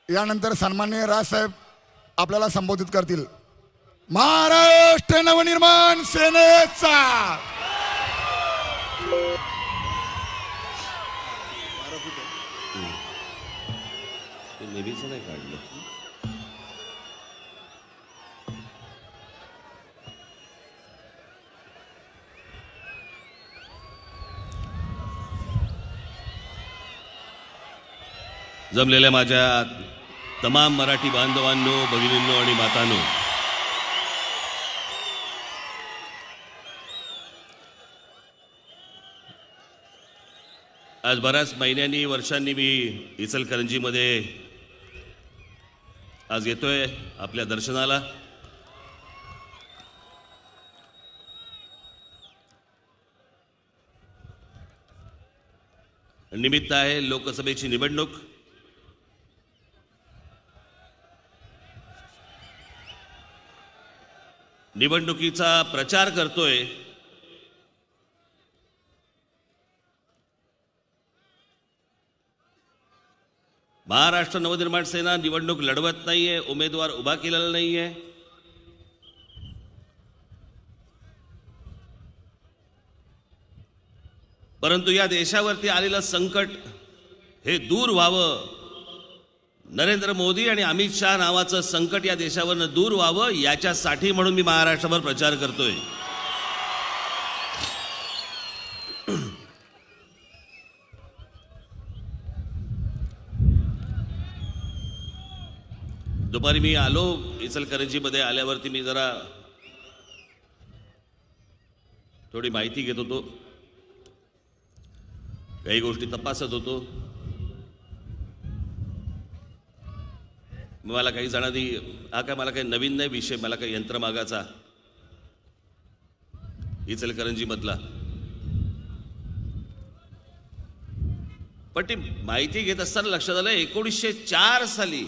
यानंतर सन्माननीय राजसाहेब आपल्याला संबोधित करतील. महाराष्ट्र नवनिर्माण सेनेचा नेहमीच नाही काढलं. जमलेल्या माझ्या तमाम मराठी बांधवांनो, भगिनींनो आणि मातांनो, आज बऱ्याच महिन्यांनी वर्षांनी मी इचलकरंजीमध्ये आज येतोय आपल्या दर्शनाला. निमित्त आहे लोकसभेची निवडणूक. निवडणुकीचा प्रचार करतोय. महाराष्ट्र नवनिर्माण सेना निवडणूक लढवत नाहीये, उमेदवार उभा केलेला नाहीये. परंतु या देशावरती आलेलं संकट हे दूर व्हावं, नरेंद्र मोदी आणि अमित शहा नावाचं संकट या देशावरनं दूर व्हावं, याच्यासाठी म्हणून मी महाराष्ट्रावर प्रचार करतोय. दुपारी मी आलो इचलकरंजीमध्ये. आल्यावरती मी जरा थोडी माहिती घेत होतो, काही गोष्टी तपासत होतो. मला काही जणांनी हा काय मला काही नवीन नाही विषय, मला काही यंत्रमागाचा इचलकरंजीमधला, पण ती माहिती घेत असताना लक्षात आलं 1904 साली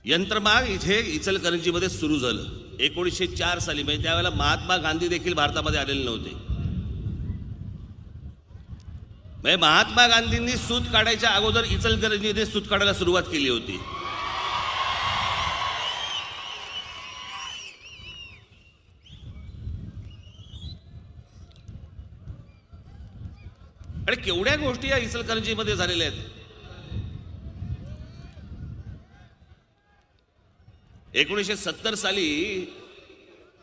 यंत्रमाग इथे इचलकरंजीमध्ये सुरू झालं. 1904 साली, म्हणजे त्यावेळेला महात्मा गांधी देखील भारतामध्ये आलेले नव्हते. म्हणजे महात्मा गांधींनी सूत काढायच्या अगोदर इचलकरंजीने सूत काढायला सुरुवात केली होती. आणि केवढ्या गोष्टी या इचलकरंजीमध्ये झालेल्या आहेत. 1970 साली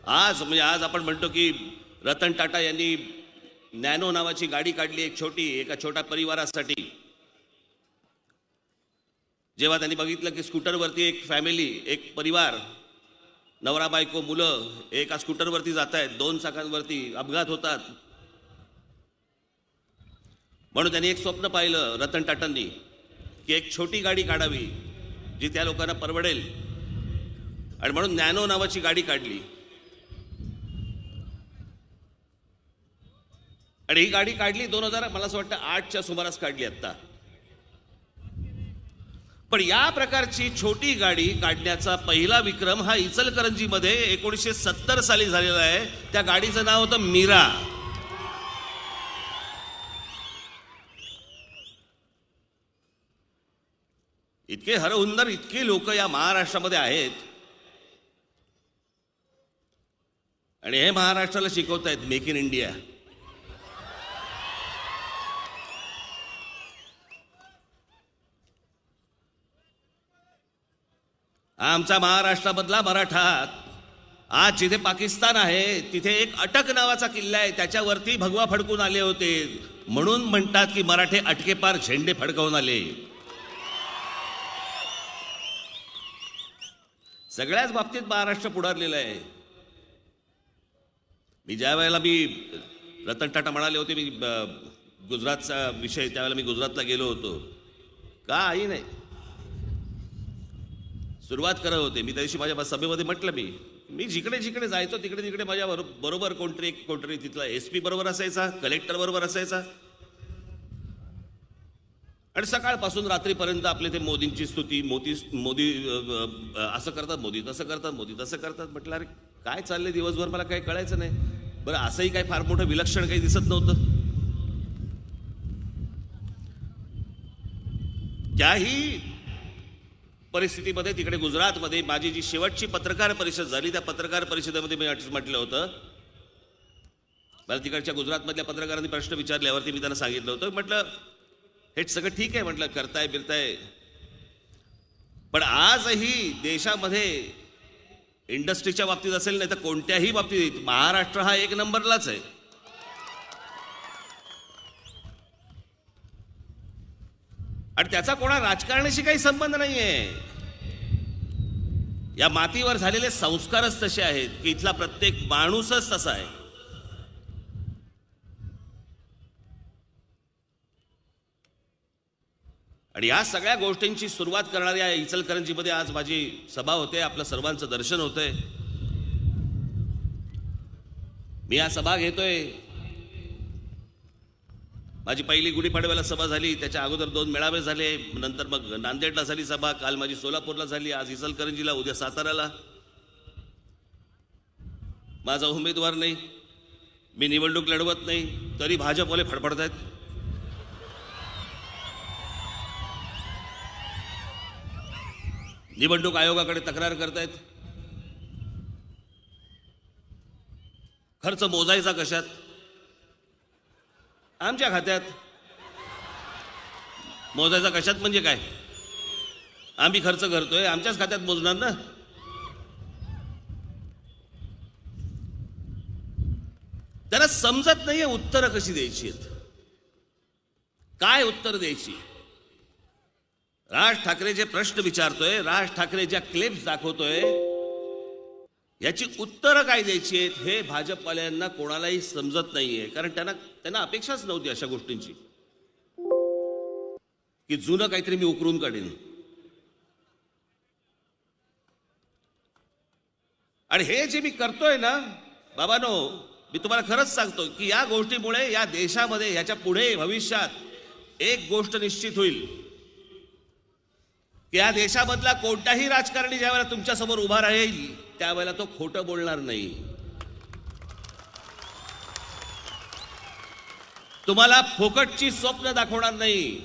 म्हणजे आज आपण म्हणतो की रतन टाटा यांनी नॅनो नावाची गाडी काढली, एक छोटी, एका छोट्या परिवारासाठी. जेव्हा त्यांनी बघितलं की स्कूटरवरती एक फॅमिली, एक परिवार, नवरा बायको मुलं एका स्कूटरवरती जात आहेत, 2 चाकांवरती अपघात होतात, म्हणून त्यांनी एक स्वप्न पाहिलं रतन टाटांनी की एक छोटी गाडी काढावी जी त्या लोकांना परवडेल. आणि म्हणून नॅनो नावाची गाडी काढली. आणि ही गाडी काढली 2000 मला असं वाटतं 8च्या सुमारास काढली आता. पण या प्रकारची छोटी गाडी काढण्याचा पहिला विक्रम हा इचलकरंजीमध्ये 1970 साली झालेला आहे. त्या गाडीचं नाव होतं मीरा. इतके हरहुन्नर, इतके लोक या महाराष्ट्रामध्ये आहेत आणि हे महाराष्ट्राला शिकवतायत मेक इन इंडिया. आमचा महाराष्ट्रामधला मराठा आज जिथे पाकिस्तान आहे तिथे एक अटक नावाचा किल्ला आहे, त्याच्यावरती भगवा फडकून आले होते. म्हणून म्हणतात की मराठे अटके पार झेंडे फडकवून आले. सगळ्याच बाबतीत महाराष्ट्र पुढारलेला आहे. मी ज्या वेळेला रतन टाटा म्हणाले होते मी गुजरातचा विषय, त्यावेळेला मी गुजरातला गेलो होतो. काही नाही, सुरुवात करत होते. मी त्या दिवशी माझ्या सभेमध्ये म्हटलं मी जिकडे जिकडे जायचो तिकडे तिकडे माझ्या बरोबर कोणतरी तिथला SP बरोबर असायचा, कलेक्टर बरोबर असायचा. आणि सकाळपासून रात्रीपर्यंत आपले ते मोदींची स्तुती, मोदी असं करतात, मोदी तसं करतात, मोदी तसं करतात. म्हटलं अरे काय चाललंय दिवसभर, मला काही कळायचं नाही. बरं असंही काही फार मोठं विलक्षण काही दिसत नव्हतं. त्याही परिस्थितीमध्ये तिकडे गुजरातमध्ये माझी जी शेवटची पत्रकार परिषद झाली, त्या पत्रकार परिषदेमध्ये मी म्हटलं होतं, मला तिकडच्या गुजरातमधल्या पत्रकारांनी प्रश्न विचारल्यावरती मी त्यांना सांगितलं होतं, म्हटलं हे सगळं ठीक आहे, म्हटलं करताय बिरताय, पण आजही देशामध्ये इंडस्ट्रीच्या बाबतीत असेल नाही तर कोणत्याही बाबतीत महाराष्ट्र हा एक नंबरलाच आहे. आणि त्याचा कोणा राजकारणाशी काही संबंध नाहीये. या मातीवर झालेले संस्कारच तसे आहेत की इथला प्रत्येक माणूसच तसा आहे. आणि या सगळ्या गोष्टींची सुरुवात करणाऱ्या इचलकरंजीमध्ये आज माझी सभा होते, आपलं सर्वांचं दर्शन होतंय. मी या सभा घेतोय. माझी पहिली गुढीपाडव्याला सभा झाली, त्याच्या अगोदर 2 मेळावे झाले, नंतर मग नांदेडला झाली सभा, काल माझी सोलापूरला झाली, आज इचलकरंजीला, उद्या साताऱ्याला. माझा उमेदवार नाही, मी निवडणूक लढवत नाही, तरी भाजपवाले फडफडतायत. निवडणूक आयोगाकडे तक्रार करतायत. खर्च मोजायचा कशात? आमच्या खात्यात. मोजायचा कशात म्हणजे काय? आम्ही खर्च करतोय, आमच्याच खात्यात मोजणार ना. त्यांना समजत नाहीये उत्तरं कशी द्यायची आहेत, काय उत्तर द्यायची. राज ठाकरे जे प्रश्न विचारतोय, राज ठाकरे ज्या क्लिप्स दाखवतोय, याची उत्तरं काय द्यायची आहेत हे भाजपवाल्यांना कोणालाही समजत नाहीये. कारण त्यांना अपेक्षाच नव्हती अशा गोष्टींची, की जुनं काहीतरी मी उकरून काढेन. आणि हे जे मी करतोय ना बाबांनो, मी तुम्हाला खरंच सांगतो की या गोष्टीमुळे या देशामध्ये याच्या पुढे भविष्यात एक गोष्ट निश्चित होईल की या देशामधला कोणताही राजकारणी ज्यावेळेला तुमच्या समोर उभा राहील त्यावेळेला तो खोटं बोलणार नाही. तुम्हाला फोकटची स्वप्न दाखवणार नाही,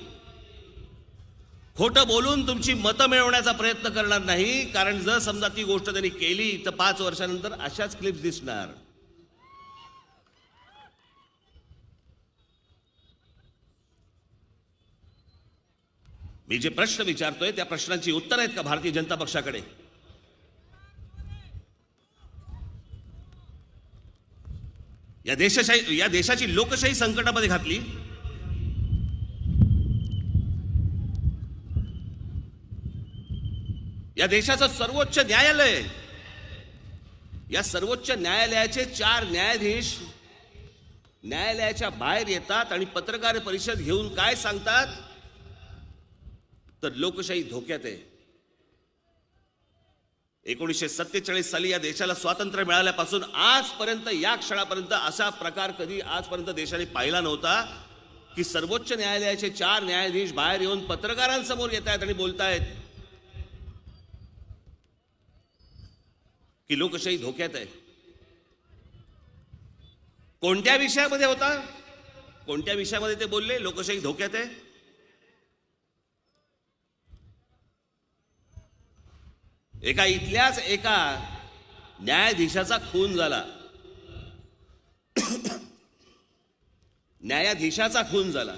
खोटं बोलून तुमची मतं मिळवण्याचा प्रयत्न करणार नाही. कारण जर समजा ती गोष्ट त्यांनी केली तर 5 वर्षानंतर अशाच क्लिप्स दिसणार. मी जे प्रश्न विचारतोय त्या प्रश्नांची उत्तर आहेत का भारतीय जनता पक्षाकडे? या देशाची लोकशाही संकटामध्ये घातली. या देशाचं सर्वोच्च न्यायालय, या सर्वोच्च न्यायालयाचे 4 न्यायाधीश न्यायालयाच्या बाहेर येतात आणि पत्रकार परिषद घेऊन काय सांगतात तर लोकशाही धोक्यात आहे. 1947 साली या देशाला स्वातंत्र्य मिळाल्यापासून आजपर्यंत, या क्षणापर्यंत असा प्रकार कधी आजपर्यंत देशाने पाहिला नव्हता की सर्वोच्च न्यायालयाचे 4 न्यायाधीश बाहेर येऊन पत्रकारांसमोर येत आहेत आणि बोलतायत की लोकशाही धोक्यात आहे. कोणत्या विषयामध्ये होता? कोणत्या विषयामध्ये ते बोलले लोकशाही धोक्यात आहे? इथल्याच एका न्यायाधीशाचा खून झाला. न्यायाधीशाचा खून झाला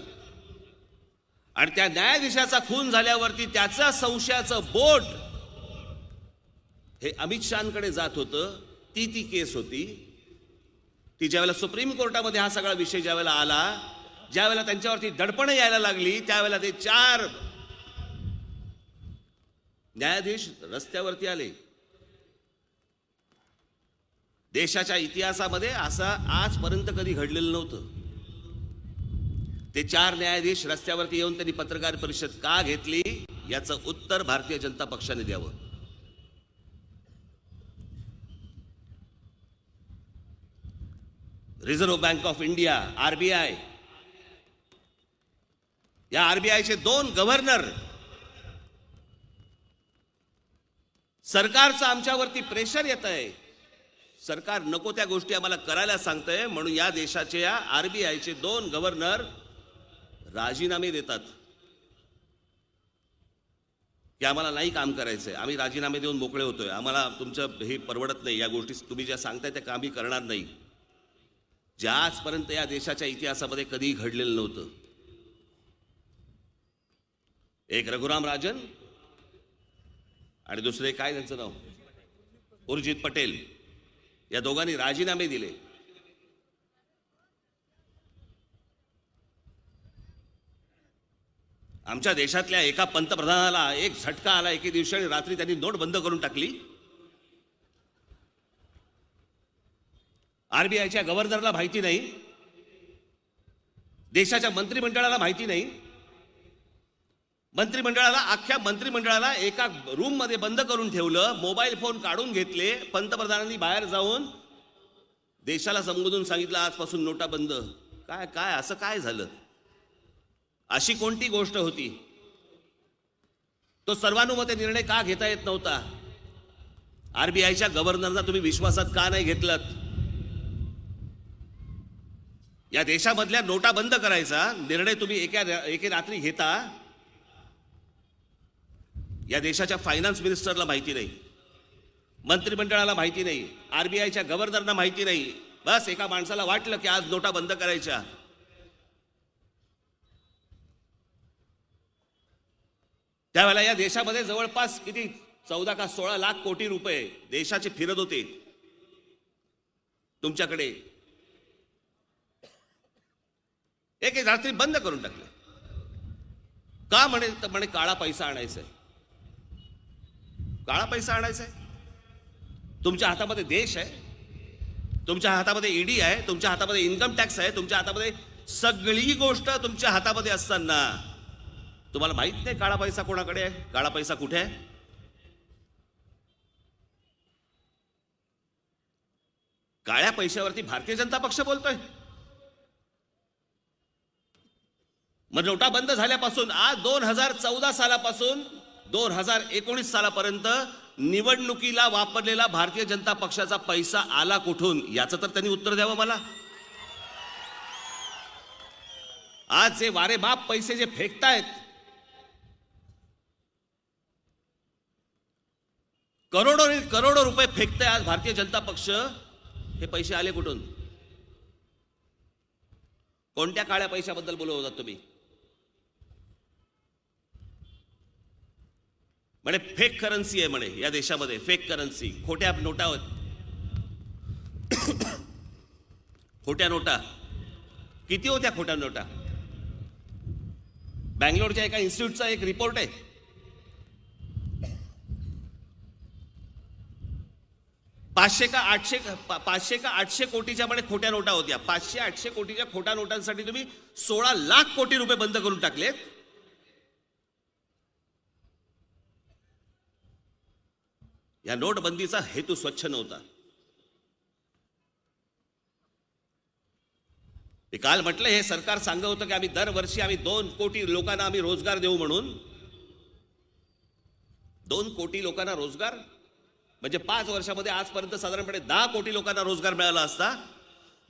आणि त्या न्यायाधीशाचा खून झाल्यावरती त्याचा संशयाचं बोट हे अमित शहाकडे जात होतं. ती केस होती. ती ज्यावेळेला सुप्रीम कोर्टामध्ये हा सगळा विषय ज्यावेळेला आला, ज्यावेळेला त्यांच्यावरती दडपण यायला लागली, त्यावेळेला ते 4 न्यायाधीश रस्त्यावरती आले. देशाच्या इतिहासामध्ये असं आजपर्यंत कधी घडलेलं नव्हतं. ते 4 न्यायाधीश रस्त्यावरती येऊन त्यांनी पत्रकार परिषद का घेतली याचं उत्तर भारतीय जनता पक्षाने द्यावं. Reserve bank of India, RBI, या आरबीआयचे 2 गव्हर्नर, सरकारचं आमच्यावरती प्रेशर येत आहे, सरकार नको त्या गोष्टी आम्हाला करायला सांगतंय, म्हणून या देशाचे या आरबीआयचे 2 गव्हर्नर राजीनामे देतात. की आम्हाला नाही काम करायचंय, आम्ही राजीनामे देऊन मोकळे होतोय, आम्हाला तुमचं हे परवडत नाही, या गोष्टी तुम्ही ज्या सांगताय त्या आम्ही करणार नाही, ज्या आजपर्यंत या देशाच्या इतिहासामध्ये कधीही घडलेलं नव्हतं. एक रघुराम राजन आणि दुसरे काय त्यांचं नाव, उर्जित पटेल, या दोघांनी राजीनामे दिले. आमच्या देशातल्या एका पंतप्रधानाला एक झटका आला एके दिवशी आणि रात्री त्यांनी नोट बंद करून टाकली. आरबीआयच्या गव्हर्नरला माहिती नाही, देशाच्या मंत्रिमंडळाला माहिती नाही, अख्ख्या मंत्रिमंडळाला एका रूम मध्ये बंद करून ठेवलं, मोबाईल फोन काढून घेतले. पंतप्रधानांनी बाहेर जाऊन देशाला संबोधून सांगितलं आजपासून नोटा बंद. काय काय असं काय झालं? अशी कोणती गोष्ट होती? तो सर्वानुमते निर्णय का घेता येत नव्हता? आरबीआयच्या गव्हर्नरला तुम्ही विश्वासात का नाही घेतलात? या देशामधल्या नोटा बंद करायचा निर्णय तुम्ही एके रात्री घेता. या देशाच्या फायनान्स मिनिस्टरला माहिती नाही, मंत्रिमंडळाला माहिती नाही, आरबीआयच्या गव्हर्नरना माहिती नाही. बस एका माणसाला वाटलं की आज नोटा बंद करायच्या. त्यावेळेला या देशामध्ये जवळपास किती 14 का 16 लाख कोटी रुपये देशाचे फिरत होते तुमच्याकडे. एक रात्री बंद करून टाकले. का म्हणे काळा पैसा आणायचा आहे. काळा पैसा आणायचा आहे? तुमच्या हातामध्ये देश आहे, तुमच्या हातामध्ये ईडी आहे, तुमच्या हातामध्ये इन्कम टॅक्स आहे, तुमच्या हातामध्ये सगळी गोष्ट तुमच्या हातामध्ये असताना तुम्हाला माहित नाही काळा पैसा कोणाकडे आहे, काळा पैसा कुठे आहे? काळ्या पैशावरती भारतीय जनता पक्ष बोलतोय. मग नोटा बंद झाल्यापासून आज 2014 सालापासून 2019 सालापर्यंत निवडणुकीला वापरलेला भारतीय जनता पक्षाचा पैसा आला कुठून, याचं तर त्यांनी उत्तर द्यावं मला. आज जे वारे बाप पैसे जे फेकतायत, करोडो रुपये फेकताय आज भारतीय जनता पक्ष, हे पैसे आले कुठून? कोणत्या काळ्या पैशाबद्दल बोलत होता तुम्ही? म्हणे फेक करन्सी आहे म्हणे या देशामध्ये, फेक करन्सी, खोट्या नोटा. खोट्या नोटा किती होत्या? खोट्या नोटा बँगलोरच्या एका इन्स्टिट्यूटचा एक रिपोर्ट आहे. 500 का 800 कोटीच्या म्हणे खोट्या नोटा होत्या. 500-800 कोटीच्या खोट्या नोटांसाठी तुम्ही 16 लाख कोटी रुपये बंद करून टाकलेत. या नोटबंदीचा हेतू स्वच्छ नव्हता. काल म्हटलं हे सरकार सांगत होतं की आम्ही दरवर्षी 2 कोटी लोकांना आम्ही रोजगार देऊ म्हणून. 2 कोटी लोकांना रोजगार म्हणजे 5 वर्षामध्ये आजपर्यंत साधारणपणे 10 कोटी लोकांना रोजगार मिळाला असता.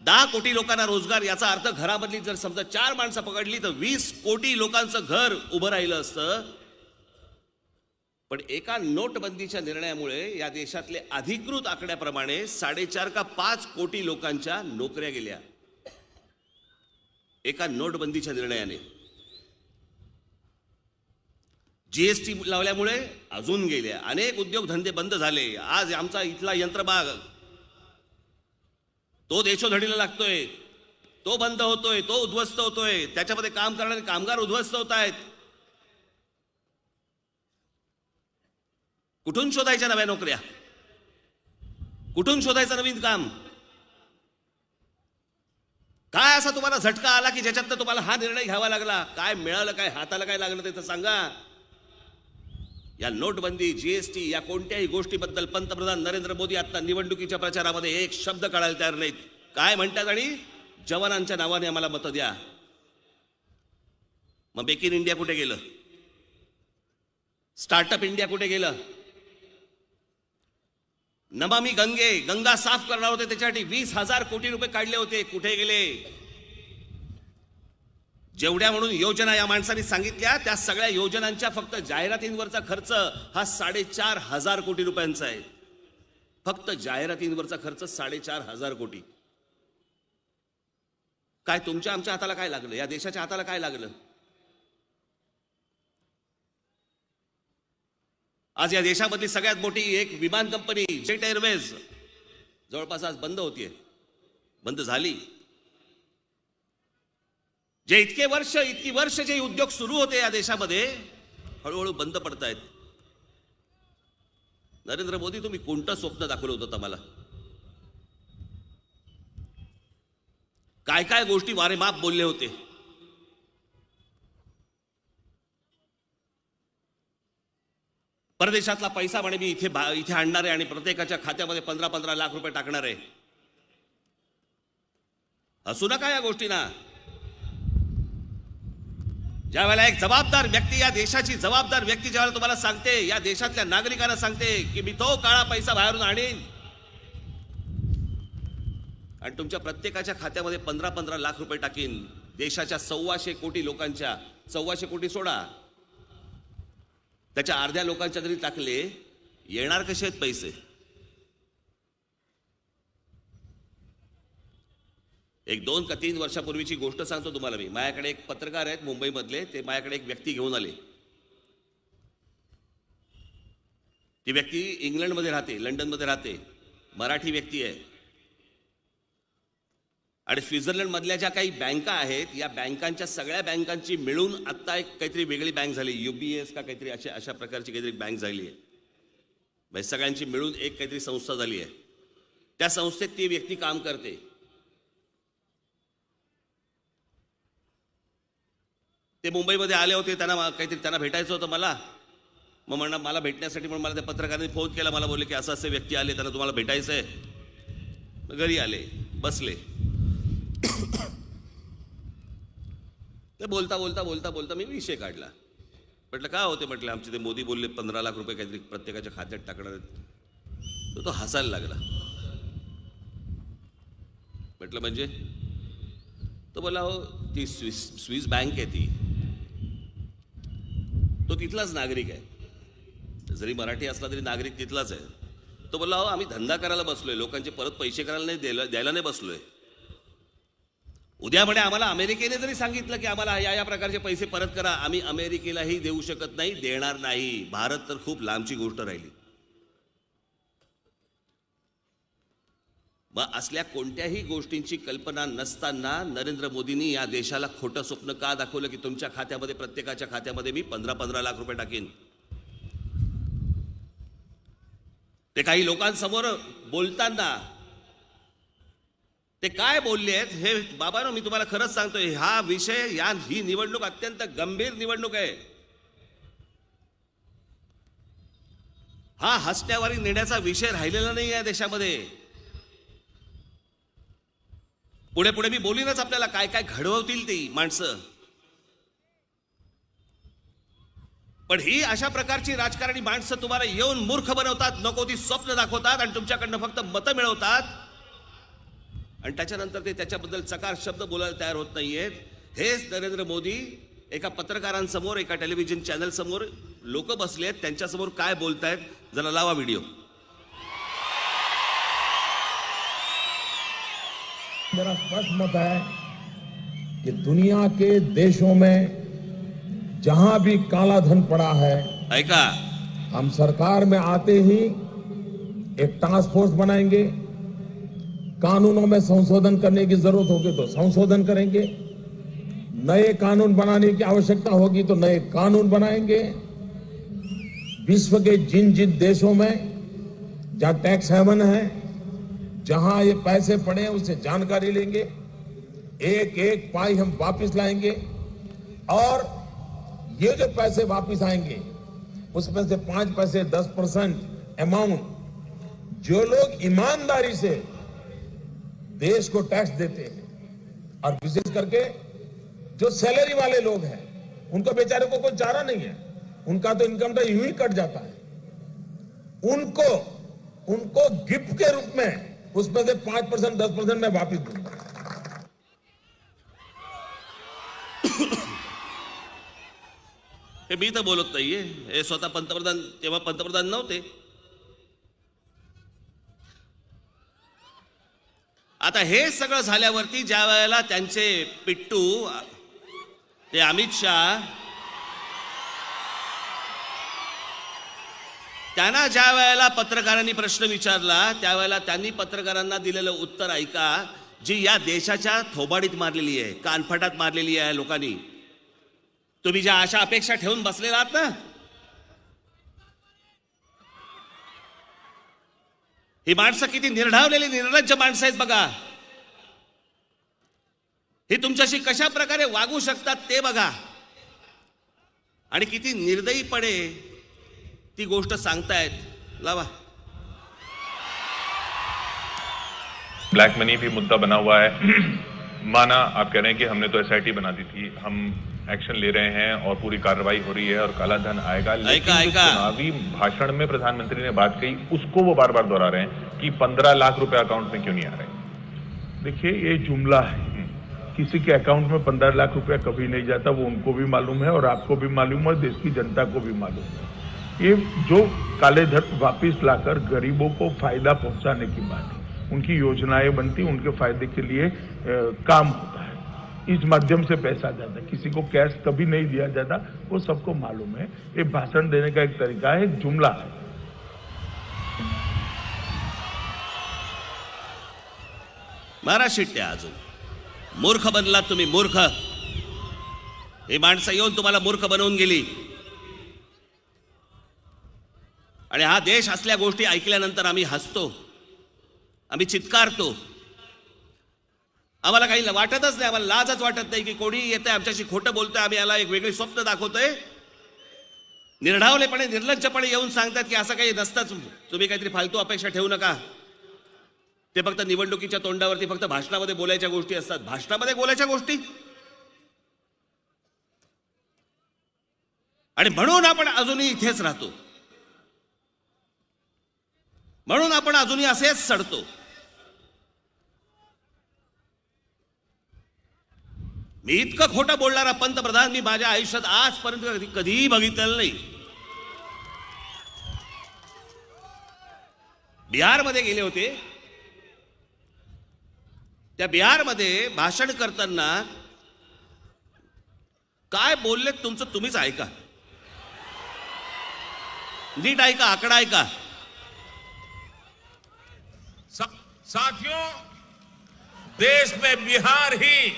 10 कोटी लोकांना रोजगार याचा अर्थ घरामधली जर समजा 4 माणसं पकडली तर 20 कोटी लोकांचं घर उभं राहिलं असतं. पण एका नोटबंदीच्या निर्णयामुळे या देशातले अधिकृत आकड्याप्रमाणे 4.5 का 5 कोटी लोकांच्या नोकऱ्या गेल्या एका नोटबंदीच्या निर्णयाने. जीएसटी लावल्यामुळे अजून गेल्या. अनेक उद्योगधंदे बंद झाले. आज आमचा इथला यंत्रमाग तो देशोधडीला लागतोय, तो बंद होतोय, तो उद्ध्वस्त होतोय. त्याच्यामध्ये काम करणारे कामगार उद्ध्वस्त होत आहेत. कुठून शोधायच्या नव्या नोकऱ्या? कुठून शोधायचं नवीन काम? काय असा तुम्हाला झटका आला की ज्याच्यात तुम्हाला हा निर्णय घ्यावा लागला? काय मिळालं, काय हाताला काय लागलं ते तर सांगा. या नोटबंदी, जीएसटी या कोणत्याही गोष्टीबद्दल पंतप्रधान नरेंद्र मोदी आता निवडणुकीच्या प्रचारामध्ये एक शब्द काढायला तयार नाहीत. काय म्हणतात? आणि जवानांच्या नावाने आम्हाला मतं द्या. मग मेक इन इंडिया कुठे गेलं? स्टार्टअप इंडिया कुठे गेलं? नमामि गंगा साफ करणार होते, त्याच्यासाठी 20,000 कोटी रुपये काढले होते, कुठे गेले? जेवढ्या म्हणून योजना या माणसांनी सांगितल्या त्या सगळ्या योजनांच्या फक्त जाहिरातींवरचा खर्च हा 4,500 कोटी रुपयांचा आहे. फक्त जाहिरातींवरचा खर्च 4,500 कोटी. काय तुमच्या आमच्या हाताला काय लागलं? या देशाच्या हाताला काय लागलं? आज या देशामधली सगळ्यात मोठी एक विमान कंपनी जेट एअरवेज जवळपास आज बंद होतीये, बंद झाली. जे इतकी वर्ष जे उद्योग सुरू होते या देशामध्ये हळूहळू बंद पडतायत. नरेंद्र मोदी, तुम्ही कोणतं स्वप्न दाखवलं होतं मला? काय काय गोष्टी वारेमाप बोलले होते? परदेशातला पैसा म्हणे मी इथे आणणार आहे आणि प्रत्येकाच्या खात्यामध्ये 15-15 लाख रुपये टाकणार आहे. हसू नका या गोष्टींना. ज्या वेळेला एक जबाबदार व्यक्ती, या देशाची जबाबदार व्यक्ती ज्यावेळेला तुम्हाला सांगते, या देशातल्या नागरिकांना सांगते की मी तो काळा पैसा बाहेरून आणीन आणि तुमच्या प्रत्येकाच्या खात्यामध्ये 15-15 लाख रुपये टाकीन, देशाच्या 125 कोटी लोकांच्या, 125 कोटी सोडा, त्याच्या अर्ध्या लोकांच्या जरी टाकले, येणार कसे आहेत पैसे? एक 2 का 3 वर्षापूर्वीची गोष्ट सांगतो तुम्हाला मी. माझ्याकडे एक पत्रकार आहेत मुंबईमधले, ते माझ्याकडे एक व्यक्ती घेऊन आले. ती व्यक्ती इंग्लंडमध्ये राहते, लंडनमध्ये राहते, मराठी व्यक्ती आहे आणि स्वित्झर्लंड मधल्या ज्या काही बँका आहेत, या बँकांच्या सगळ्या बँकांची मिळून आता एक काहीतरी वेगळी बँक झाली, UBS का काहीतरी अशा प्रकारची काहीतरी बँक झाली आहे. म्हणजे सगळ्यांची मिळून एक काहीतरी संस्था झाली आहे. त्या संस्थेत ती व्यक्ती काम करते. ते मुंबईमध्ये आले होते, त्यांना भेटायचं होतं मला. मग म्हणणं मला भेटण्यासाठी म्हणून मला त्या पत्रकारांनी फोन केला. मला बोलले की असं असे व्यक्ती आले, त्यांना तुम्हाला भेटायचं आहे. घरी आले, बसले. ते बोलता मी विषय काढला. म्हटलं काय होते? म्हटलं आमचे ते मोदी बोलले 15 लाख रुपये काहीतरी प्रत्येकाच्या खात्यात टाकणार आहेत. तो हसायला लागला. म्हटलं म्हणजे? तो बोला हो ती स्विस बँक आहे ती, तो तिथलाच नागरिक आहे, जरी मराठी असला तरी नागरिक तिथलाच आहे. तो बोला हो आम्ही धंदा करायला बसलोय, लोकांचे परत पैसे करायला नाही, द्यायला नाही बसलोय. उद्या म्हणे आम्हाला अमेरिकेने जरी सांगितलं की आम्हाला या प्रकारचे पैसे परत करा, आम्ही अमेरिकेलाही देऊ शकत नाही, देणार नाही. भारत तर खूप लांबची गोष्ट राहिली. मग असल्या कोणत्याही गोष्टींची कल्पना नसताना नरेंद्र मोदींनी या देशाला खोटं स्वप्न का दाखवलं की तुमच्या खात्यामध्ये, प्रत्येकाच्या खात्यामध्ये मी 15-15 लाख रुपये टाकीन? ते काही लोकांसमोर बोलताना ते काय बोलले आहेत हे बाबांनो, मी तुम्हाला खरंच सांगतोय, हा विषय, ही निवडणूक अत्यंत गंभीर निवडणूक आहे. हा हसण्यावारी नेण्याचा विषय राहिलेला नाही या देशामध्ये. पुढे मी बोलीनच आपल्याला काय काय घडवतील ती माणसं. पण ही अशा प्रकारची राजकारणी माणसं तुम्हाला येऊन मूर्ख बनवतात, नको ती स्वप्न दाखवतात आणि तुमच्याकडनं फक्त मतं मिळवतात आणि त्याच्यानंतर ते त्याच्याबद्दल चकार शब्द बोलायला तयार होत नाहीयेत. हेच नरेंद्र मोदी एका पत्रकारांसमोर, एका टेलिव्हिजन चॅनल समोर लोक बसलेत, त्यांच्यासमोर काय बोलतायत जरा लावा व्हिडिओ. मेरा स्पष्ट मत है कि दुनिया के देशों में जहां भी काला धन पड़ा है, ऐका, हम सरकार में आते ही एक टास्क फोर्स बनाएंगे, कानूनों में संशोधन करने की जरूरत होगी तो संशोधन करेंगे, नए कानून बनाने की आवश्यकता होगी तो नए कानून बनाएंगे. विश्व के जिन देशों में जहां टैक्स हेवन है, जहां ये पैसे पड़े हैं उससे जानकारी लेंगे, एक एक पाई हम वापस लाएंगे और ये जो पैसे वापस आएंगे उसमें से 5 पैसे 10% अमाउंट जो लोग ईमानदारी से देश को टैक्स देते हैं और विशेष करके जो सैलरी वाले लोग हैं, उनको बेचारे को कोई चारा नहीं है, उनका तो इनकम टैक्स यूं ही कट जाता है, उनको गिफ्ट के रूप में उसमें से 5% 10% मैं वापस दूंगा. हे मी तर बोलत नाहीये, हे स्वतः पंतप्रधान तेव्हा पंतप्रधान नव्हते. आता हे सगळं झाल्यावरती ज्या वेळेला त्यांचे पिट्टू ते अमित शाह त्यांना ज्या वेळेला पत्रकारांनी प्रश्न विचारला त्यावेळेला त्यांनी पत्रकारांना दिलेलं उत्तर ऐका, जी या देशाच्या थोबाडीत मारलेली आहे, कानफटात मारलेली आहे लोकांनी. तुम्ही ज्या आशा अपेक्षा ठेवून बसलेला आहात ना, ही माणसं किती निर्ढावलेली निर्लज्ज माणसं आहेत बघा. हे तुमच्याशी कशा प्रकारे वागू शकतात ते बघा, आणि किती निर्दयीपणे ती गोष्ट सांगतायत. लावा. ब्लैक मनी भी मुद्दा बना हुआ है. माना आप कह रहे हैं कि हमने तो एसआईटी बना दी थी, हम एक्शन ले रहे हैं और पूरी कार्रवाई हो रही है और काला धन आएगा, लेकिन जो चुनावी भाषण में प्रधानमंत्री ने बात कही उसको वो बार बार दोहरा रहे हैं कि 15 लाख रुपए अकाउंट में क्यों नहीं आ रहे. देखिए, ये जुमला है. किसी के अकाउंट में 15 लाख रुपया कभी नहीं जाता, वो उनको भी मालूम है और आपको भी मालूम है, देश की जनता को भी मालूम है. ये जो काले धन वापिस लाकर गरीबों को फायदा पहुंचाने की बात है, उनकी योजनाएं बनती, उनके फायदे के लिए काम होता है. इस माध्यम से पैसा जाता है, किसी को कैश कभी नहीं दिया जाता, वो सबको मालूम है. ये भाषण देने का एक तरीका है, एक जुमला है. महाराज शिट्ट्या अजून मूर्ख बनलात तुम्ही, मूर्ख. ही माणसं येऊन तुम्हाला मूर्ख बनवून गेली, आणि हा देश असल्या गोष्टी ऐकल्यानंतर आम्ही हसतो, आम्ही चित्कारतो. आम्हाला काही वाटतच नाही, आम्हाला लाजच वाटत नाही की कोणी येतंय आमच्याशी खोटं बोलतोय, आम्ही याला एक वेगळी स्वप्न दाखवतोय. निर्ढावलेपणे निर्लज्जपणे येऊन सांगतात की असं काही नसतंच, तुम्ही काहीतरी फालतू अपेक्षा ठेवू नका. ते फक्त निवडणुकीच्या तोंडावरती फक्त भाषणामध्ये बोलायच्या गोष्टी असतात. भाषणामध्ये बोलायच्या गोष्टी, आणि म्हणून आपण अजूनही इथेच राहतो, म्हणून आपण अजूनही असेच सडतो. मी इतकं खोटं बोलणारा पंतप्रधान मी माझ्या आयुष्यात आजपर्यंत कधीही बघितलेलं नाही. बिहारमध्ये गेले होते, त्या बिहारमध्ये भाषण करताना काय बोलले तुमचं तुम्हीच ऐका, नीट ऐका, आकडा ऐका. साथियों, देश में बिहार ही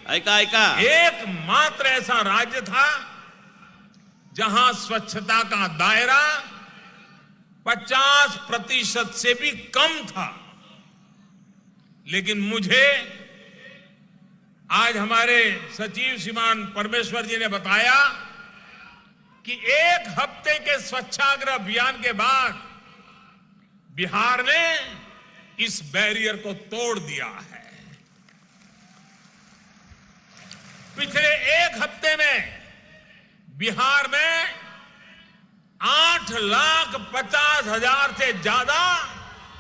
ऐका ऐका एकमात्र ऐसा राज्य था जहां स्वच्छता का दायरा 50% से भी कम था. लेकिन मुझे आज हमारे सचिव श्रीमान परमेश्वर जी ने बताया कि 1 हफ्ते के स्वच्छाग्रह अभियान के बाद बिहार ने इस बैरियर को तोड़ दिया है. पिछले 1 हफ्ते में बिहार में 8,50,000 से ज्यादा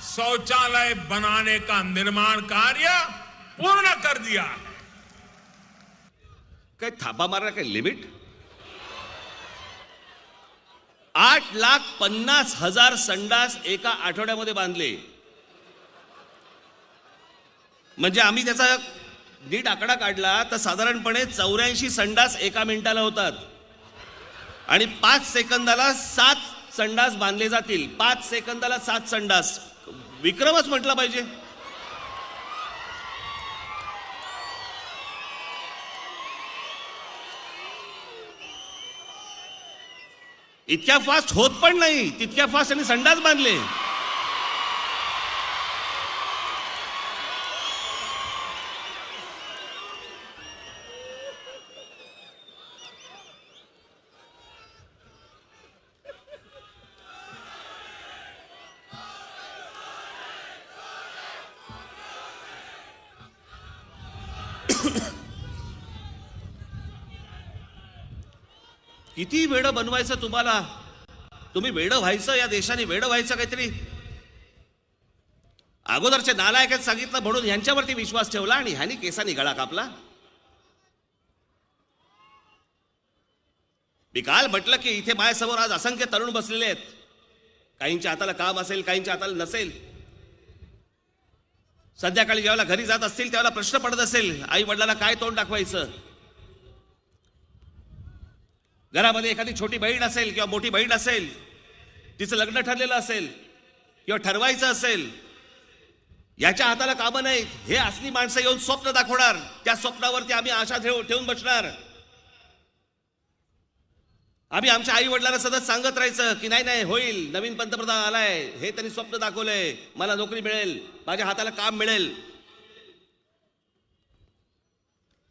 शौचालय बनाने का निर्माण कार्य पूर्ण कर दिया है. काय थापा मारला काय लिमिट? 8,50,000 संडास एका आठवड्यामध्ये बांधले. म्हणजे आम्ही त्याचा नीट आकडा काढला तर साधारणपणे 84 संडास एका मिनिटाला होतात, आणि 5 सेकंदाला 7 संडास बांधले जातील. 5 सेकंदाला 7 संडास, विक्रमच म्हटलं पाहिजे. इतक्या फास्ट होत पण नाही, तितक्या फास्ट आणि संडास बांधले. किती वेडं बनवायचं तुम्हाला, तुम्ही वेडं व्हायचं, या देशाने वेडं व्हायचं काहीतरी. अगोदरच्या नालायकात सांगितलं म्हणून ह्यांच्यावरती विश्वास ठेवला आणि ह्यांनी केसांनी गळा कापला. मी काल म्हटलं की इथे माझ्यासमोर आज असंख्य तरुण बसलेले आहेत. काहींच्या हाताला काम असेल, काहींच्या हाताला नसेल. संध्याकाळी जेव्हा घरी जात असतील त्यावेळेला प्रश्न पडत असेल, आई वडिलांना काय तोंड दाखवायचं. घरामध्ये एखादी छोटी बहीण असेल किंवा मोठी बहीण असेल, तिचं लग्न ठरलेलं असेल किंवा ठरवायचं असेल, याच्या हाताला कामं नाहीत. हे असली माणसं येऊन स्वप्न दाखवणार, त्या स्वप्नावरती आम्ही आशा ठेवून बसणार. आम्ही आमच्या आई वडिलांना सतत सांगत राहायचं की नाही नाही होईल, नवीन पंतप्रधान आलाय, हे त्यांनी स्वप्न दाखवलंय, मला नोकरी मिळेल, माझ्या हाताला काम मिळेल.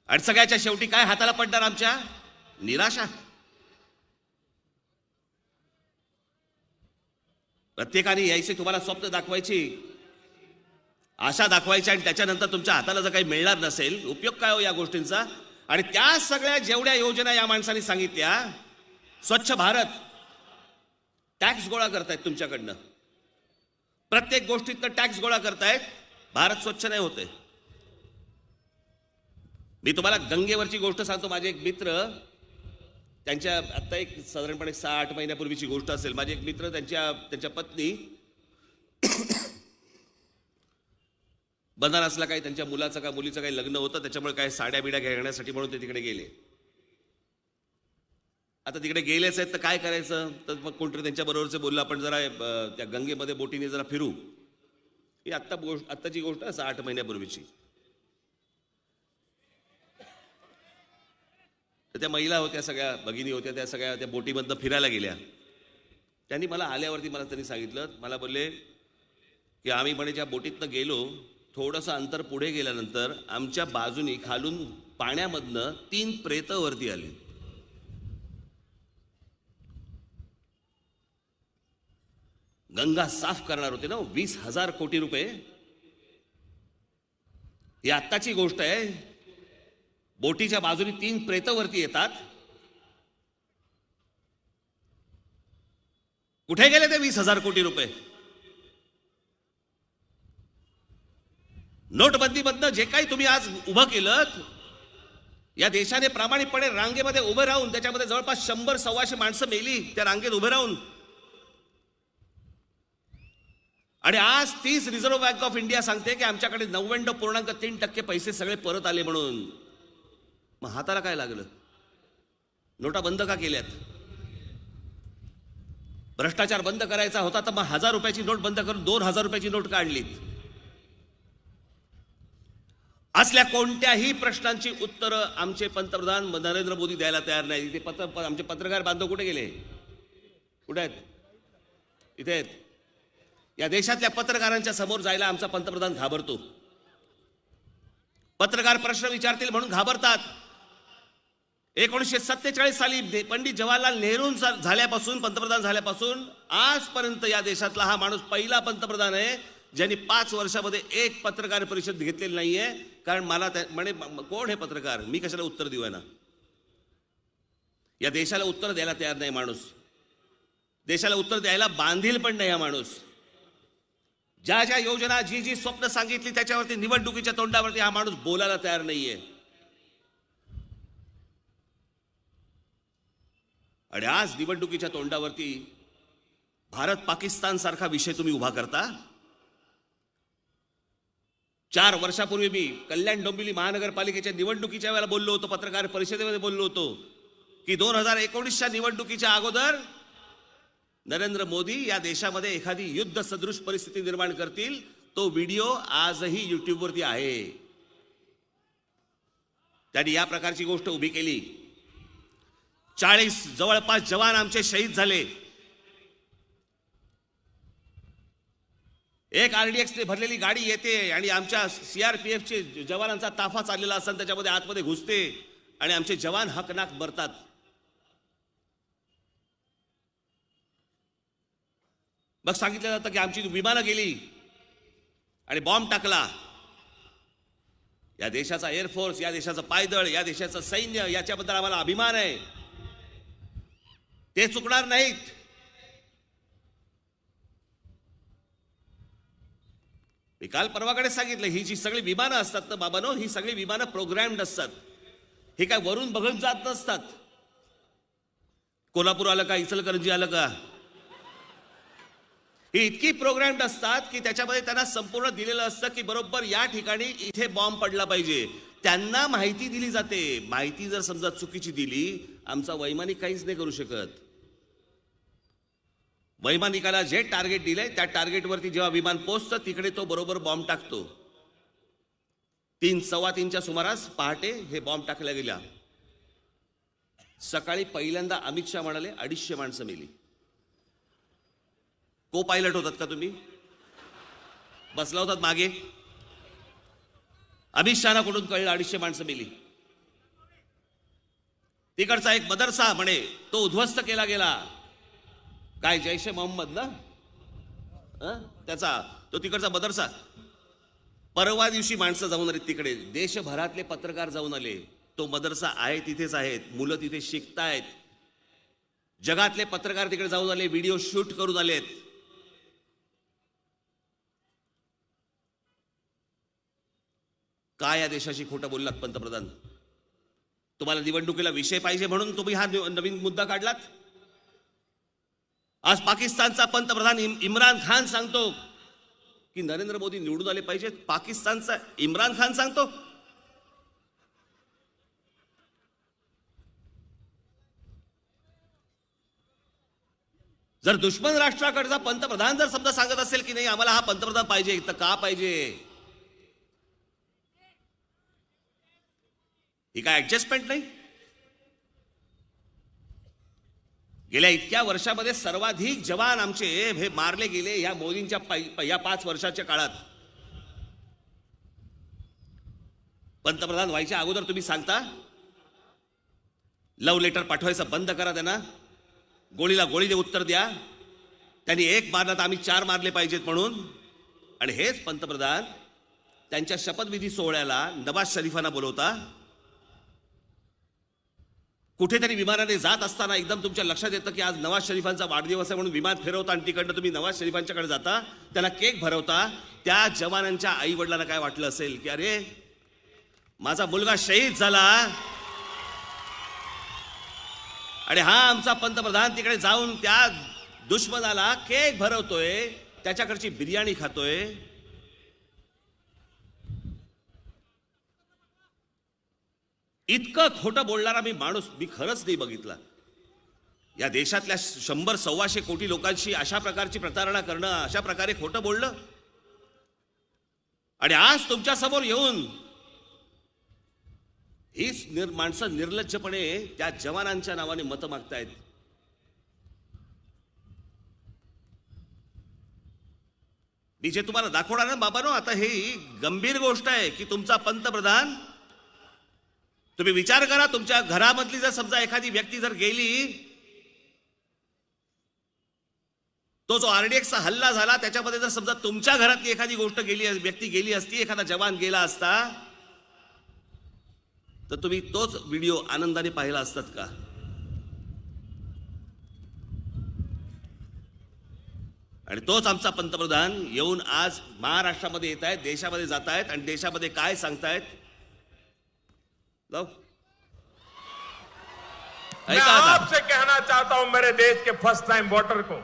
आणि सगळ्याच्या शेवटी काय हाताला पडणार आमच्या? निराशा. प्रत्येकाने यायची तुम्हाला स्वप्न दाखवायची, आशा दाखवायची, आणि त्याच्यानंतर तुमच्या हाताला जर काही मिळणार नसेल, उपयोग काय हो या गोष्टींचा? आणि त्या सगळ्या जेवढ्या योजना या माणसांनी सांगितल्या, स्वच्छ भारत, टॅक्स गोळा करतायत तुमच्याकडनं, प्रत्येक गोष्टीत टॅक्स गोळा करतायत, भारत स्वच्छ नाही होते. मी तुम्हाला गंगेवरची गोष्ट सांगतो. माझे एक मित्र, त्यांच्या आता एक साधारणपणे 6-8 महिन्यापूर्वीची गोष्ट असेल, माझे एक मित्र, त्यांच्या पत्नी बनारसला काही त्यांच्या मुलाचं का मुलीचं काही लग्न होतं, त्याच्यामुळे काय साड्या बिड्या घेण्यासाठी म्हणून ते तिकडे गेले. आता तिकडे गेलेच आहेत तर काय करायचं, तर मग कोणतरी त्यांच्या बरोबरचे बोललं, आपण जरा त्या गंगेमध्ये बोटीने जरा फिरू. ही आत्ताची गोष्ट आहे, 6-8 महिन्यापूर्वीची. तर त्या महिला होत्या, सगळ्या भगिनी होत्या, त्या सगळ्या त्या बोटीमधनं फिरायला गेल्या. त्यांनी मला आल्यावरती त्यांनी सांगितलं, मला बोलले की आम्ही म्हणे ज्या बोटीतनं गेलो, थोडंसं अंतर पुढे गेल्यानंतर आमच्या बाजूनी खालून पाण्यामधनं 3 प्रेतं वरती आली. गंगा साफ करणार होते ना, 20,000 कोटी रुपये. ही आत्ताची गोष्ट आहे. बोटीच्या बाजूने 3 प्रेतं वरती येतात. कुठे गेले ते 20,000 कोटी रुपये? नोटबंदीमधनं जे काही तुम्ही आज उभं केलं, या देशाने प्रामाणिकपणे रांगेमध्ये उभं राहून, त्याच्यामध्ये जवळपास 100-125 माणसं मेली त्या रांगेत उभे राहून. आणि आज 30 रिझर्व्ह बँक ऑफ इंडिया सांगते की आमच्याकडे 99.3% पैसे सगळे परत आले म्हणून. मग हाताला काय लागलं? नोटा बंद का केल्यात? भ्रष्टाचार बंद करायचा होता तर मग 1000 रुपयाची नोट बंद करून 2000 रुपयाची नोट काढलीत. असल्या कोणत्याही प्रश्नांची उत्तरं आमचे पंतप्रधान नरेंद्र मोदी द्यायला तयार नाही. ते आमचे पत्रकार बांधव कुठे गेले? कुठे आहेत? इथे आहेत. या देशातल्या पत्रकारांच्या समोर जायला आमचा पंतप्रधान घाबरतो. पत्रकार प्रश्न विचारतील म्हणून घाबरतात. 1947 साली पंडित जवाहरलाल नेहरू झाल्यापासून, पंतप्रधान झाल्यापासून आजपर्यंत या देशातला हा माणूस पहिला पंतप्रधान आहे ज्यांनी 5 वर्षामध्ये एक पत्रकार परिषद घेतलेली नाहीये. कारण मला म्हणे, कोण हे पत्रकार, मी कशाला उत्तर देऊ ना? या देशाला उत्तर द्यायला तयार नाही माणूस. देशाला उत्तर द्यायला बांधील पण नाही हा माणूस. ज्या ज्या योजना, जी जी स्वप्न सांगितली त्याच्यावरती निवडणुकीच्या तोंडावरती हा माणूस बोलायला तयार नाहीये. आणि आज निवडणुकीच्या तोंडावरती भारत पाकिस्तान सारखा विषय तुम्ही उभा करता. 4 वर्षापूर्वी मी कल्याण डोंबिवली महानगरपालिकेच्या निवडणुकीच्या वेळेला बोललो होतो, पत्रकार परिषदेमध्ये बोललो होतो की 2019च्या निवडणुकीच्या अगोदर नरेंद्र मोदी या देशामध्ये एखादी युद्ध सदृश परिस्थिती निर्माण करतील. तो व्हिडिओ आजही युट्यूबवरती आहे. त्यांनी या प्रकारची गोष्ट उभी केली. 40 जवळपास जवान आमचे शहीद झाले. एक RDX भरलेली गाडी येते आणि आमच्या CRPFचे जवानांचा ताफा चाललेला असताना त्याच्यामध्ये आतमध्ये घुसते आणि आमचे जवान हकनाक मरतात. मग सांगितलं जातं की आमची विमानं गेली आणि बॉम्ब टाकला. या देशाचा एअरफोर्स, या देशाचं पायदळ, या देशाचं सैन्य, याच्याबद्दल आम्हाला अभिमान आहे. ते चुकणार नाहीत. मी काल परवाकडे सांगितलं, ही जी सगळी विमानं असतात ना बाबांनो, ही सगळी विमानं प्रोग्रॅम्ड असतात. हे काय वरून बघून जात नसतात. कोल्हापूर आलं का, इचलकरंजी आलं का, ही इतकी प्रोग्राम्ड असतात की त्याच्यामध्ये त्यांना संपूर्ण दिलेलं असतं की बरोबर या ठिकाणी इथे बॉम्ब पडला पाहिजे. त्यांना माहिती दिली जाते. माहिती जर समजा चुकीची दिली, आमचा वैमानिक काहीच नाही करू शकत. वैमानिकाला जे टार्गेट दिलंय त्या टार्गेटवरती जेव्हा विमान पोहोचतं तिकडे तो बरोबर बॉम्ब टाकतो. 3:15च्या सुमारास पहाटे हे बॉम्ब टाकल्या गेल्या. सकाळी पहिल्यांदा अमित शहा म्हणाले 250 माणसं मेली. को पायलट होतात का तुम्ही? बसला होतात मागे? अमित शहाना कुठून कळलं 250 माणसं मेली? तिकडचा एक मदरसा म्हणे तो उद्ध्वस्त केला गेला. काय जैश ए मोहम्मद ना, त्याचा तो तिकडचा मदरसा. परवा दिवशी माणसं जाऊन आले तिकडे, देशभरातले पत्रकार जाऊन आले. तो मदरसा आहे तिथेच आहेत, मुलं तिथे शिकतायत. जगातले पत्रकार तिकडे जाऊन आले, व्हिडिओ शूट करून आलेत. काय या देशाशी खोटं बोललात पंतप्रधान? तुम्हाला निवडणुकीला विषय पाहिजे म्हणून तुम्ही हा नवीन मुद्दा काढलात. आज पाकिस्तानचा पंतप्रधान इम्रान खान सांगतो की नरेंद्र मोदी निवडून आले पाहिजेत. पाकिस्तानचा इम्रान खान सांगतो. जर दुश्मन राष्ट्राकडचा पंतप्रधान जर समजा सांगत असेल की नाही आम्हाला हा पंतप्रधान पाहिजे, तर का पाहिजे? ही काय ऍडजस्टमेंट नाही? गेल्या इतक्या वर्षामध्ये सर्वाधिक जवान आमचे हे मारले गेले या मोदींच्या या 5 वर्षाच्या काळात. पंतप्रधान व्हायच्या अगोदर तुम्ही सांगता लव्ह लेटर पाठवायचं बंद करा, त्यांना गोळीला गोळीने उत्तर द्या. त्यांनी 1 मारला तर आम्ही 4 मारले पाहिजेत म्हणून. आणि हेच पंतप्रधान त्यांच्या शपथविधी सोहळ्याला नवाज शरीफांना बोलवता. कुठेतरी विमानाने जात असताना एकदम तुमच्या लक्षात येतं की आज नवाज शरीफांचा वाढदिवस आहे म्हणून विमान फिरवता आणि तिकडनं तुम्ही नवाज शरीफांच्याकडे जाता, त्यांना केक भरवता. त्या जवानांच्या आई वडिलांना काय वाटलं असेल की अरे माझा मुलगा शहीद झाला आणि हा आमचा पंतप्रधान तिकडे जाऊन त्या दुश्मनाला केक भरवतोय, त्याच्याकडची बिर्याणी खातोय. इतकं खोटं बोलणारा माणूस मी खरंच नाही बघितला. या देशातल्या 100-125 कोटी लोकांशी अशा प्रकारची प्रतारणा करणं, अशा प्रकारे खोटं बोलणं. आणि आज तुमच्या समोर येऊन हीच माणसं निर्लज्जपणे त्या जवानांच्या नावाने मतं मागतायत. मी जे तुम्हाला दाखवणार ना बाबांनो, आता ही गंभीर गोष्ट आहे की तुमचा पंतप्रधान, तुम्ही विचार करा, तुमच्या घरामधली जर समजा एखादी व्यक्ती जर गेली, तो जो RDXचा हल्ला झाला त्याच्यामध्ये जर समजा तुमच्या घरातली एखादी गोष्ट गेली, व्यक्ती गेली असती, एखादा जवान गेला असता, तर तुम्ही तोच व्हिडिओ आनंदाने पाहिला असतात का? आणि तोच आमचा पंतप्रधान येऊन आज महाराष्ट्रामध्ये येत आहेत, देशामध्ये जात आहेत आणि देशामध्ये काय सांगतायत? मैं आपसे कहना चाहता हूं, मेरे देश के फर्स्ट टाइम वोटर को,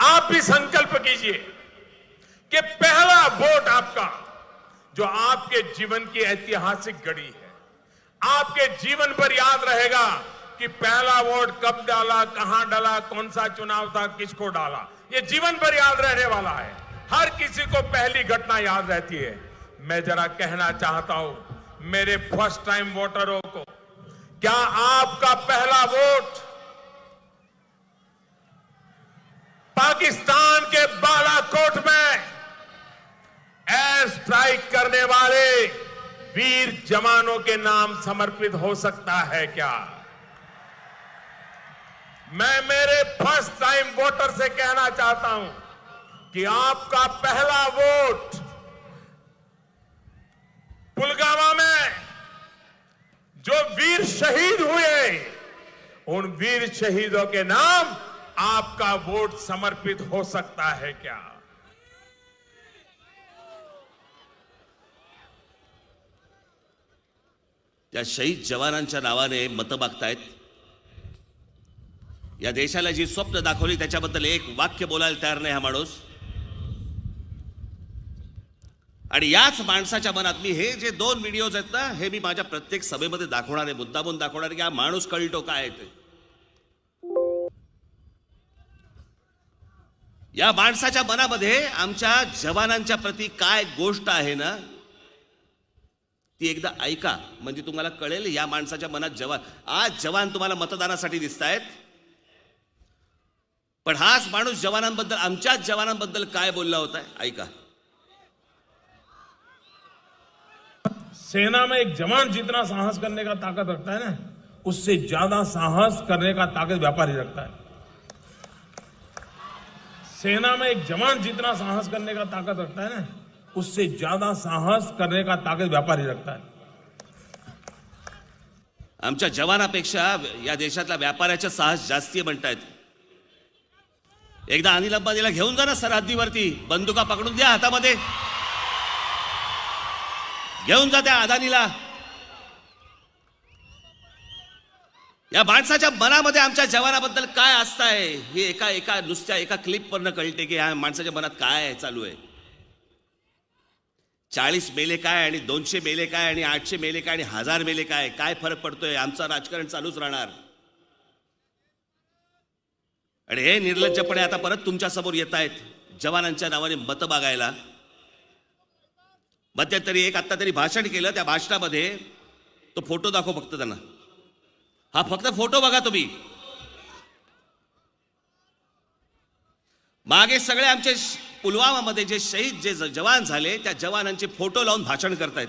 आप भी संकल्प कीजिए कि पहला वोट आपका, जो आपके जीवन की ऐतिहासिक घड़ी है, आपके जीवन पर याद रहेगा कि पहला वोट कब डाला, कहां डाला, कौन सा चुनाव था, किसको डाला, ये जीवन भर याद रहने वाला है. हर किसी को पहली घटना याद रहती है. मैं जरा कहना चाहता हूं मेरे फर्स्ट टाइम वोटरों को, क्या आपका पहला वोट पाकिस्तान के बालाकोट में एयर स्ट्राइक करने वाले वीर जवानों के नाम समर्पित हो सकता है क्या? मैं मेरे फर्स्ट टाइम वोटर से कहना चाहता हूं कि आपका पहला वोट पुलवामा में जो वीर शहीद हुए, उन वीर शहीदों के नाम आपका वोट समर्पित हो सकता है क्या? त्या शहीद जवानांच्या नावाने मतं मागतायत. या देशाला जी स्वप्न दाखवली त्याच्याबद्दल एक वाक्य बोलायला तयार नाही हा माणूस. आणि याच माणसाच्या मनात मी हे जे 2 व्हिडिओज आहेत ना, हे मी माझ्या प्रत्येक सभेमध्ये दाखवणार आहे, मुद्दामून दाखवणार आहे की हा माणूस कळतो काय आहे ते. या माणसाच्या मनामध्ये आमच्या जवानांच्या प्रती काय गोष्ट आहे ना, ती एकदा ऐका, म्हणजे तुम्हाला कळेल या माणसाच्या मनात आज जवान तुम्हाला मतदानासाठी दिसतायत, पण हाच माणूस जवानांबद्दल, आमच्याच जवानांबद्दल काय बोलला होता, ऐका. सेना में एक जवान जितना साहस करने का ताकत रखता है ना, उससे ज्यादा साहस करने का ताकत व्यापारी रखता है. सेना में एक जवान जितना साहस करने का ताकत रखता है ना, उससे ज्यादा साहस करने का ताकत व्यापारी रखता है. आमच्या जवानापेक्षा या देशातल्या व्यापाऱ्याचं साहस जास्ती म्हणतायत. एकदा अनिल अंबानीला घेऊन जा ना सरहद्दीवरती, बंदुका पकडून द्या हातामध्ये, घेऊन जा त्या अदानीला. या माणसाच्या मनामध्ये आमच्या जवानाबद्दल काय असतंय हे एका नुसत्या एका क्लिपवरनं कळते की ह्या माणसाच्या मनात काय चालू आहे. 40 मेले काय आणि 200 मेले काय आणि 800 मेले काय आणि 1000 मेले काय, काय फरक पडतोय. आमचं राजकारण चालूच राहणार. आणि हे निर्लज्जपणे आता परत तुमच्या समोर येत आहेत जवानांच्या नावाने मतं मागायला. मध्यंतरी एक आत्ता तरी भाषण केलं, त्या भाषणामध्ये तो फोटो दाखव फक्त त्यांना, हा फक्त फोटो बघा तुम्ही. मागे सगळे आमचे पुलवामामध्ये जे शहीद जे जवान झाले त्या जवानांचे फोटो लावून भाषण करतायत.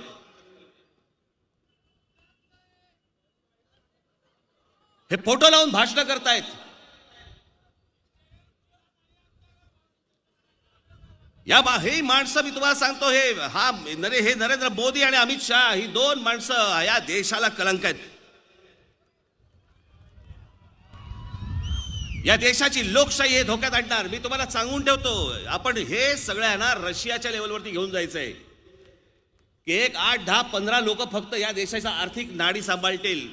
हे फोटो लावून भाषण करतायत. हे माणसं मी तुम्हाला सांगतो, हे नरेंद्र मोदी आणि अमित शहा ही 2 माणसं या देशाला कलंक आहेत. या देशाची लोकशाही हे धोक्यात आणणार. मी तुम्हाला सांगून ठेवतो, आपण हे सगळ्यांना रशियाच्या लेवलवरती घेऊन जायचंय की 1, 8, 10, 15 लोक फक्त या देशाचा आर्थिक नाडी सांभाळतील.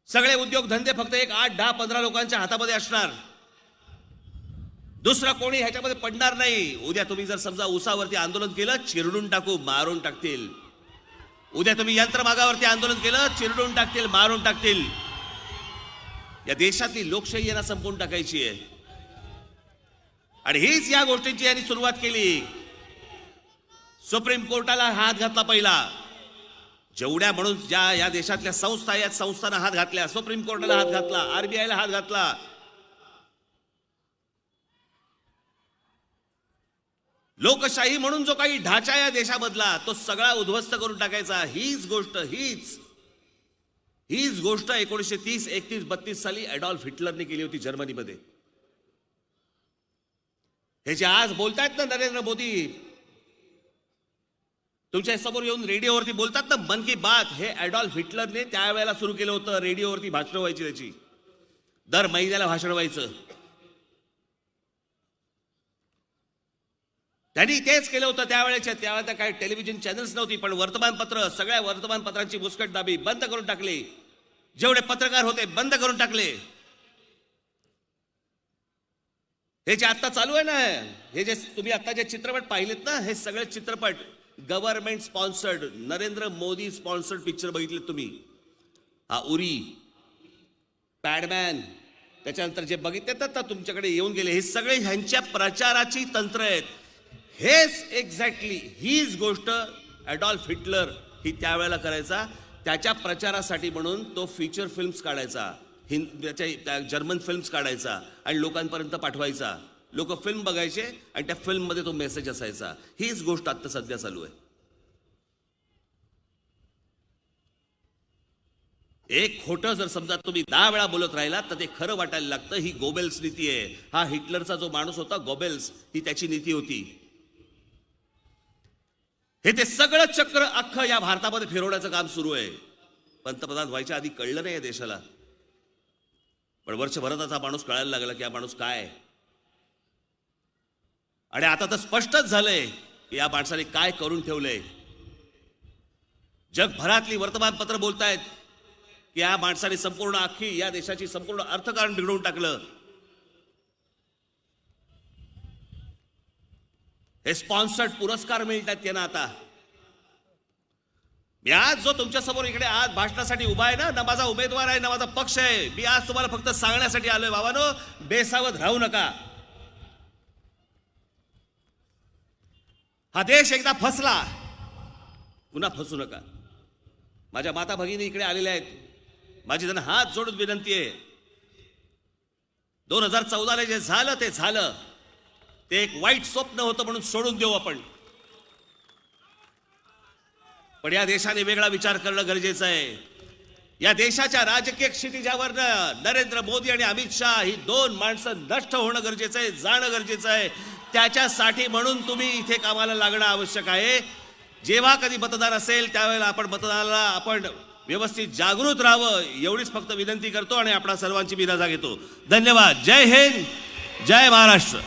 सगळे उद्योगधंदे फक्त 1, 8, 10, 15 लोकांच्या हातामध्ये असणार. दुसरा कोणी ह्याच्यामध्ये पडणार नाही. उद्या तुम्ही जर समजा उसावरती आंदोलन केलं, चिरडून टाकू, मारून टाकतील. उद्या तुम्ही यंत्रमागावरती आंदोलन केलं, चिरडून टाकतील, मारून टाकतील. या देशातली लोकशाही यांना संपवून टाकायची आहे. आणि हीच या गोष्टींची यांनी सुरुवात केली. सुप्रीम कोर्टाला हात घातला पहिला, जेवढ्या म्हणून ज्या या देशातल्या संस्था या संस्थांना हात घातल्या. सुप्रीम कोर्टाला हात घातला, आरबीआयला हात घातला. लोकशाही म्हणून जो काही ढाचा या देशामधला तो सगळा उद्ध्वस्त करून टाकायचा. हीच गोष्ट 1930, 31, 32 साली ॲडॉल्फ हिटलरने केली होती जर्मनीमध्ये. हे जे आज बोलतायत ना नरेंद्र मोदी, तुमच्या समोर येऊन रेडिओवरती बोलतात ना मन की बात, हे ॲडॉल्फ हिटलरने त्यावेळेला सुरू केलं होतं. रेडिओवरती भाषणं व्हायची त्याची, दर महिन्याला भाषण व्हायचं. त्यांनी तेच केलं होतं त्यावेळेला काही टेलिव्हिजन चॅनल्स नव्हती, पण वर्तमानपत्र, सगळ्या वर्तमानपत्रांची मुस्कटदाबी बंद करून टाकली. जेवढे पत्रकार होते बंद करून टाकले. हे जे आता चालू आहे ना, हे जे तुम्ही आता जे चित्रपट पाहिलेत ना, हे सगळे चित्रपट government sponsored, Narendra Modi sponsored picture बघितले तुम्ही. हा उरी, पॅडमॅन, त्याच्यानंतर जे बघितले ना तुमच्याकडे येऊन गेले, हे सगळे ह्यांच्या प्रचाराची तंत्र आहेत. हेच एक्झॅक्टली हीच गोष्ट ॲडॉल्फ हिटलर ही त्यावेळेला करायचा. त्याच्या प्रचारासाठी म्हणून तो फीचर फिल्म्स काढायचा, त्याच्या जर्मन फिल्म्स काढायचा आणि लोकांपर्यंत पाठवायचा. लोक फिल्म बघायचे आणि त्या फिल्ममध्ये तो मेसेज असायचा. हीच गोष्ट आता सध्या चालू आहे. एक खोटं जर समजा तुम्ही 10 वेळा बोलत राहिला तर ते खरं वाटायला लागतं. ही गोबेल्स नीती आहे. हा हिटलरचा जो माणूस होता गोबेल्स, ही त्याची नीती होती. हे ते सगळं चक्र अख्खं या भारतामध्ये फिरवण्याचं काम सुरू आहे. पंतप्रधान व्हायच्या आधी कळलं नाही या देशाला, पण वर्षभराचा माणूस कळायला लागला की हा माणूस काय आहे. आणि आता तर स्पष्टच झालंय की या माणसाने काय करून ठेवलंय. जगभरातली वर्तमानपत्र बोलतायत की या माणसाने संपूर्ण अख्खी या देशाची संपूर्ण अर्थकारण बिघडवून टाकलं. हे स्पॉन्सर्ड पुरस्कार मिळतात त्यांना. आता मी आज जो तुमच्या समोर इकडे आज भाषणासाठी उभा आहे ना माझा उमेदवार आहे ना माझा पक्ष आहे. मी आज तुम्हाला फक्त सांगण्यासाठी आलोय बाबांनो, बेसावध राहू नका. हा देश एकदा फसला, पुन्हा फसू नका. माझ्या माता भगिनी इकडे आलेल्या आहेत. माझी त्यांना हात जोडून विनंती आहे, 2014 जे झालं ते झालं. ते एक वाईट स्वप्न होतं म्हणून सोडून देऊ आपण. पण या देशाने वेगळा विचार करणं गरजेचं आहे. या देशाच्या राजकीय क्षितिजावर नरेंद्र मोदी आणि अमित शहा ही दोन माणसं नष्ट होणं गरजेचं आहे, जाणं गरजेचं आहे. त्याच्यासाठी म्हणून तुम्ही इथे कामाला लागणं आवश्यक आहे. जेव्हा कधी मतदान असेल त्यावेळेला आपण मतदानाला आपण व्यवस्थित जागृत राहावं एवढीच फक्त विनंती करतो आणि आपणा सर्वांची मी रजा घेतो. धन्यवाद. जय हिंद, जय महाराष्ट्र.